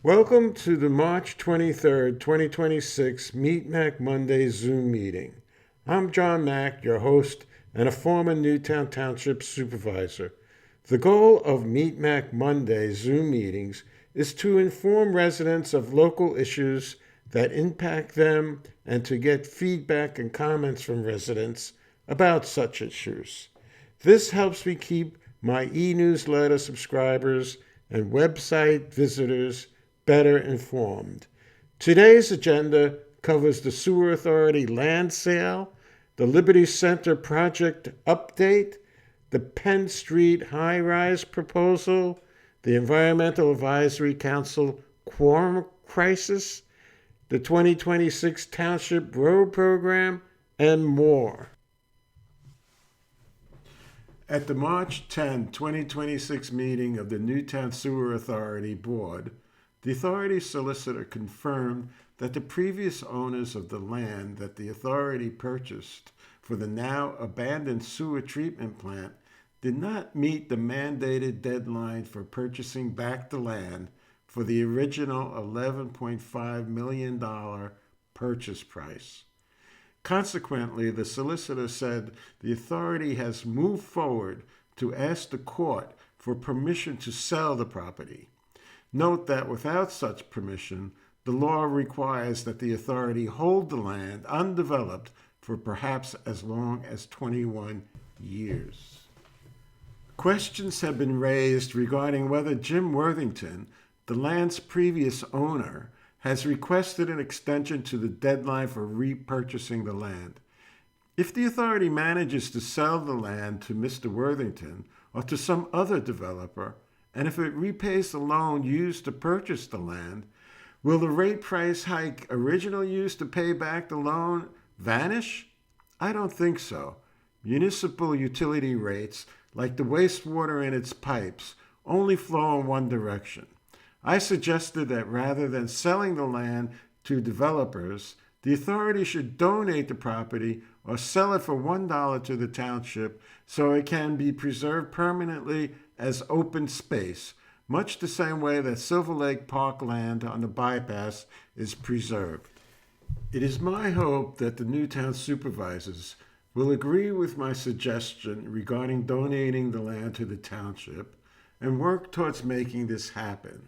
Welcome to the March 23rd, 2026 Mack Monday Zoom meeting. I'm John Mack, your host and a former Newtown Township Supervisor. The goal of Mack Monday Zoom meetings is to inform residents of local issues that impact them and to get feedback and comments from residents about such issues. This helps me keep my e-newsletter subscribers and website visitors better informed. Today's agenda covers the Sewer Authority land sale, the Liberty Center project update, the Penn Street high-rise proposal, the Environmental Advisory Council quorum crisis, the 2026 Township Road Program, and more. At the March 10, 2026 meeting of the Newtown Sewer Authority Board, the authority solicitor confirmed that the previous owners of the land that the authority purchased for the now abandoned sewer treatment plant did not meet the mandated deadline for purchasing back the land for the original $11.5 million purchase price. Consequently, the solicitor said the authority has moved forward to ask the court for permission to sell the property. Note that without such permission, the law requires that the authority hold the land undeveloped for perhaps as long as 21 years. Questions have been raised regarding whether Jim Worthington, the land's previous owner, has requested an extension to the deadline for repurchasing the land. If the authority manages to sell the land to Mr. Worthington or to some other developer, and if it repays the loan used to purchase the land, will the rate price hike originally used to pay back the loan vanish? I don't think so. Municipal utility rates, like the wastewater in its pipes, only flow in one direction. I suggested that rather than selling the land to developers, the authority should donate the property or sell it for $1 to the township so it can be preserved permanently as open space, much the same way that Silver Lake Park land on the bypass is preserved. It is my hope that the Newtown supervisors will agree with my suggestion regarding donating the land to the township and work towards making this happen.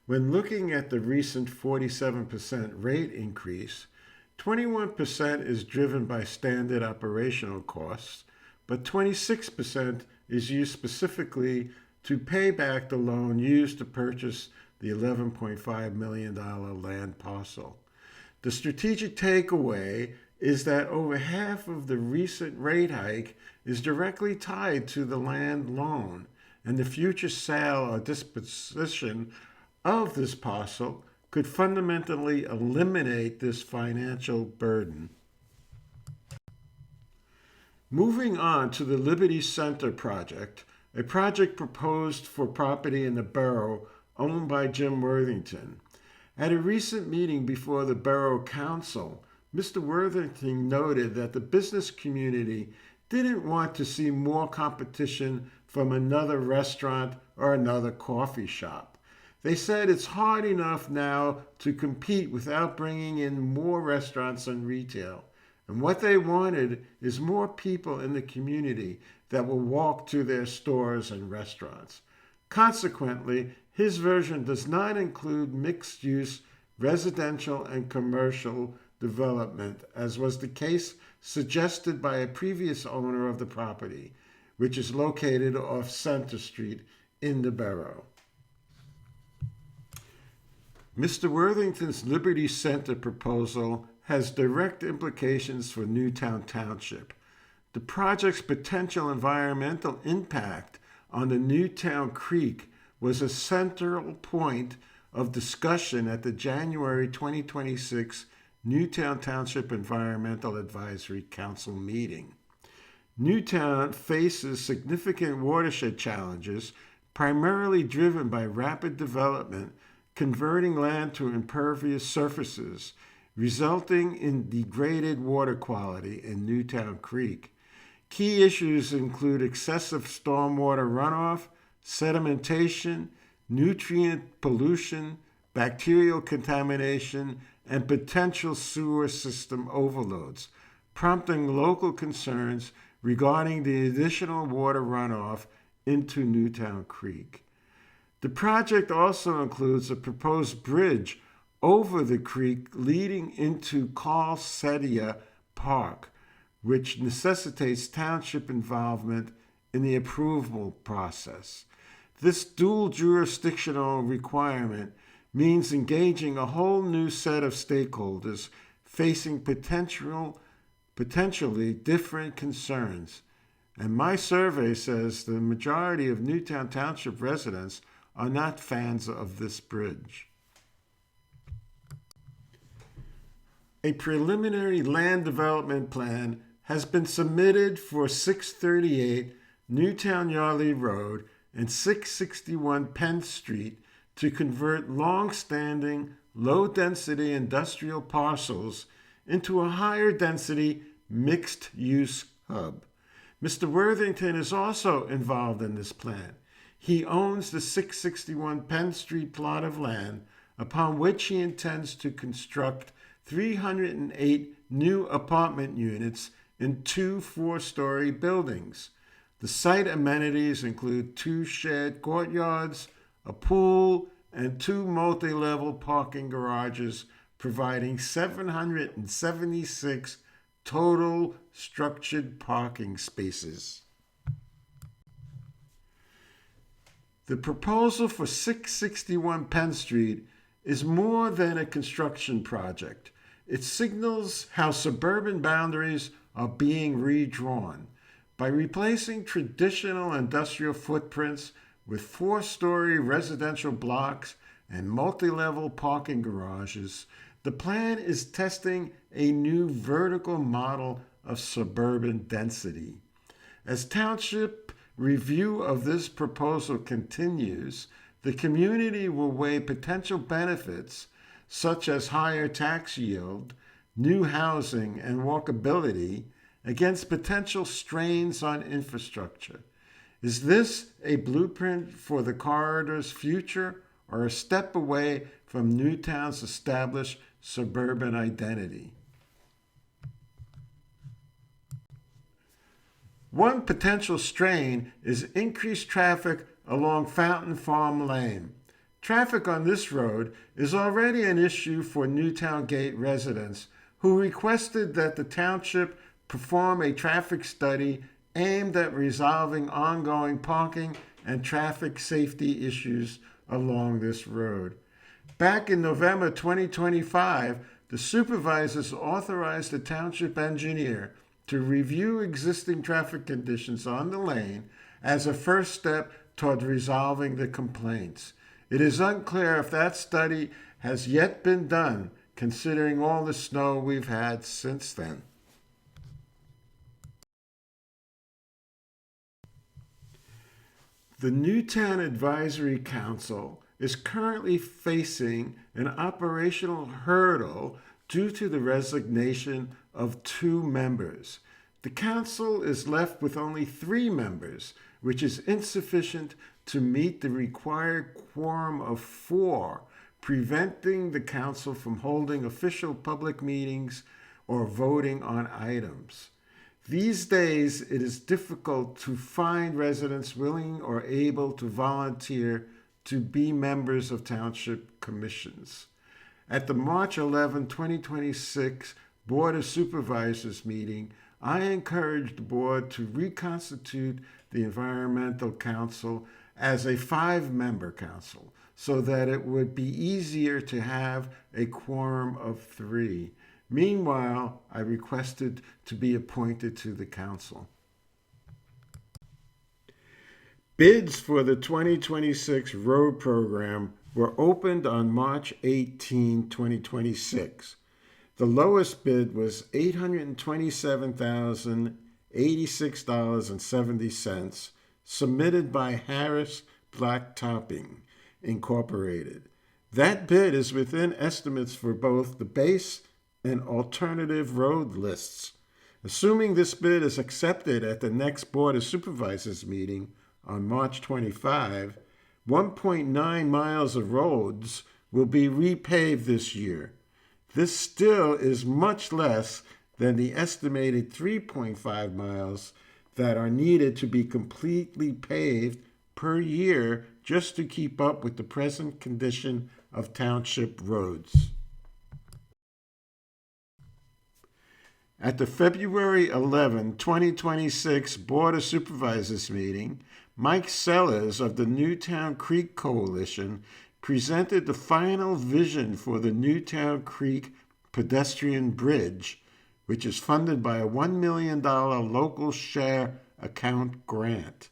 When looking at the recent 47% rate increase, 21% is driven by standard operational costs, but 26% is used specifically to pay back the loan used to purchase the $11.5 million land parcel. The strategic takeaway is that over half of the recent rate hike is directly tied to the land loan, and the future sale or disposition of this parcel could fundamentally eliminate this financial burden. Moving on to the Liberty Center project, a project proposed for property in the borough owned by Jim Worthington. At a recent meeting before the Borough Council, Mr. Worthington noted that the business community didn't want to see more competition from another restaurant or another coffee shop. They said it's hard enough now to compete without bringing in more restaurants and retail. And what they wanted is more people in the community that will walk to their stores and restaurants. Consequently, his version does not include mixed-use residential and commercial development, as was the case suggested by a previous owner of the property, which is located off Center Street in the borough. Mr. Worthington's Liberty Center proposal has direct implications for Newtown Township. The project's potential environmental impact on the Newtown Creek was a central point of discussion at the January 2026 Newtown Township Environmental Advisory Council meeting. Newtown faces significant watershed challenges, primarily driven by rapid development converting land to impervious surfaces, resulting in degraded water quality in Newtown Creek. Key issues include excessive stormwater runoff, sedimentation, nutrient pollution, bacterial contamination, and potential sewer system overloads, prompting local concerns regarding the additional water runoff into Newtown Creek. The project also includes a proposed bridge over the creek leading into Carl Sedia Park, which necessitates township involvement in the approval process. This dual jurisdictional requirement means engaging a whole new set of stakeholders facing potentially different concerns. And my survey says the majority of Newtown Township residents are not fans of this bridge. A preliminary land development plan has been submitted for 638 Newtown Yardley Road and 661 Penn Street to convert long-standing, low-density industrial parcels into a higher-density mixed-use hub. Mr. Worthington is also involved in this plan. He owns the 661 Penn Street plot of land upon which he intends to construct 308 new apartment units in 2 4-story buildings. The site amenities include 2 shared courtyards, a pool, and 2 multi-level parking garages, providing 776 total structured parking spaces. The proposal for 661 Penn Street is more than a construction project. It signals how suburban boundaries are being redrawn. By replacing traditional industrial footprints with 4-story residential blocks and multi-level parking garages, the plan is testing a new vertical model of suburban density. As township review of this proposal continues, the community will weigh potential benefits such as higher tax yield, new housing, and walkability against potential strains on infrastructure. Is this a blueprint for the corridor's future or a step away from Newtown's established suburban identity? One potential strain is increased traffic along Fountain Farm Lane. Traffic on this road is already an issue for Newtown Gate residents who requested that the township perform a traffic study aimed at resolving ongoing parking and traffic safety issues along this road. Back in November 2025, the supervisors authorized the township engineer to review existing traffic conditions on the lane as a first step toward resolving the complaints. It is unclear if that study has yet been done, considering all the snow we've had since then. The Newtown Advisory Council is currently facing an operational hurdle due to the resignation of 2 members. The council is left with only 3 members, which is insufficient to meet the required quorum of 4, preventing the council from holding official public meetings or voting on items. These days, it is difficult to find residents willing or able to volunteer to be members of township commissions. At the March 11, 2026 Board of Supervisors meeting, I encouraged the board to reconstitute the Environmental Council as a 5-member council so that it would be easier to have a quorum of 3. Meanwhile, I requested to be appointed to the council. Bids for the 2026 road program were opened on March 18, 2026. The lowest bid was $827,086.70, submitted by Harris Blacktopping, Incorporated. That bid is within estimates for both the base and alternative road lists. Assuming this bid is accepted at the next Board of Supervisors meeting on March 25, 1.9 miles of roads will be repaved this year. This still is much less than the estimated 3.5 miles that are needed to be completely paved per year just to keep up with the present condition of township roads. At the February 11, 2026 Board of Supervisors meeting, Mike Sellers of the Newtown Creek Coalition presented the final vision for the Newtown Creek pedestrian bridge, which is funded by a $1 million local share account grant.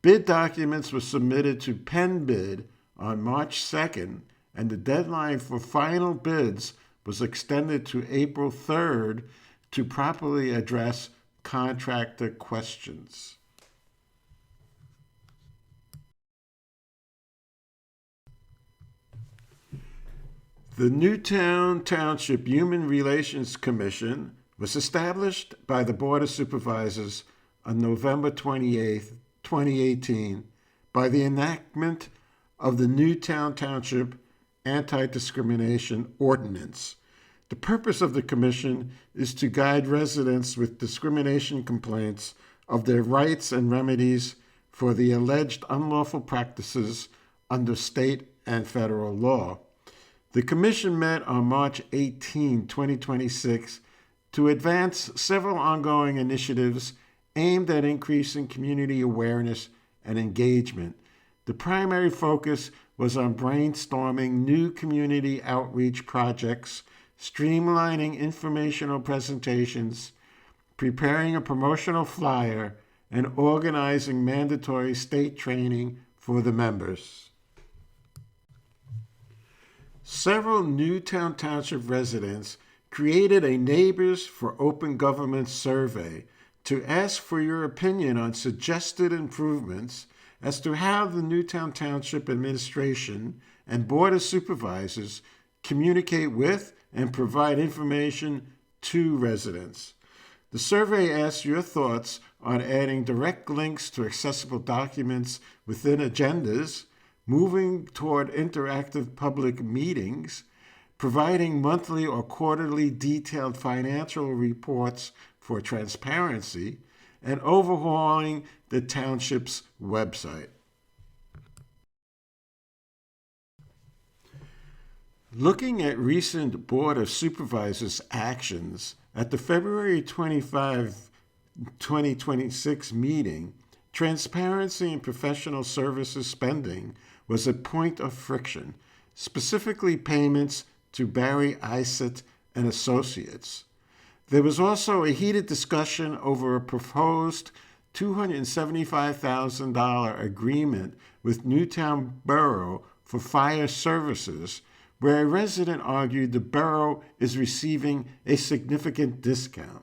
Bid documents were submitted to Penn bid on March 2nd, and the deadline for final bids was extended to April 3rd to properly address contractor questions. The Newtown Township Human Relations Commission was established by the Board of Supervisors on November 28, 2018, by the enactment of the Newtown Township Anti-Discrimination Ordinance. The purpose of the commission is to guide residents with discrimination complaints of their rights and remedies for the alleged unlawful practices under state and federal law. The commission met on March 18, 2026, to advance several ongoing initiatives aimed at increasing community awareness and engagement. The primary focus was on brainstorming new community outreach projects, streamlining informational presentations, preparing a promotional flyer, and organizing mandatory state training for the members. Several Newtown Township residents created a Neighbors for Open Government survey to ask for your opinion on suggested improvements as to how the Newtown Township Administration and Board of Supervisors communicate with and provide information to residents. The survey asks your thoughts on adding direct links to accessible documents within agendas, moving toward interactive public meetings, providing monthly or quarterly detailed financial reports for transparency, and overhauling the township's website. Looking at recent Board of Supervisors actions, at the February 25, 2026 meeting, transparency in professional services spending was a point of friction, specifically payments to Barry Isett and Associates. There was also a heated discussion over a proposed $275,000 agreement with Newtown Borough for fire services, where a resident argued the borough is receiving a significant discount.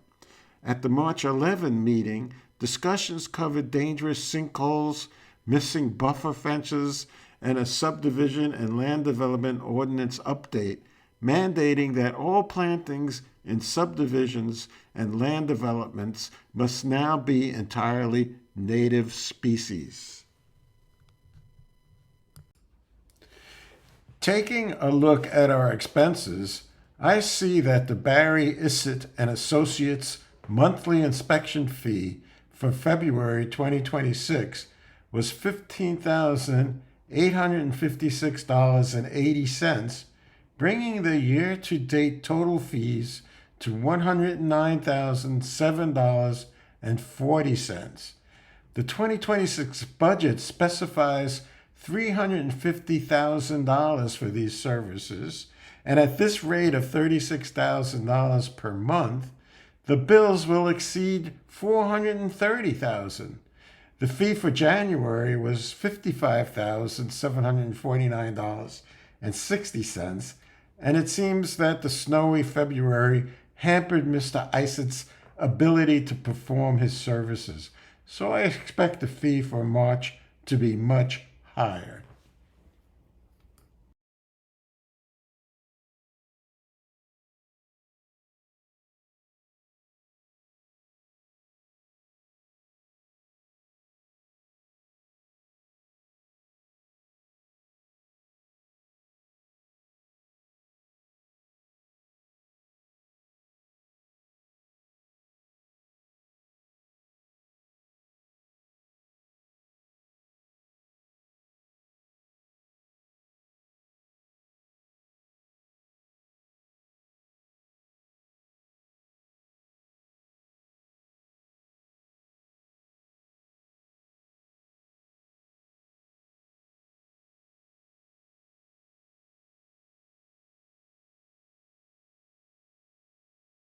At the March 11 meeting, discussions covered dangerous sinkholes, missing buffer fences, and a subdivision and land development ordinance update mandating that all plantings in subdivisions and land developments must now be entirely native species. Taking a look at our expenses, I see that the Barry Isett and Associates monthly inspection fee for February 2026 was $15,856.80, bringing the year-to-date total fees to $109,007.40. The 2026 budget specifies $350,000 for these services, and at this rate of $36,000 per month, the bills will exceed $430,000. The fee for January was $55,749.60, and it seems that the snowy February hampered Mr. Isett's ability to perform his services, so I expect the fee for March to be much higher.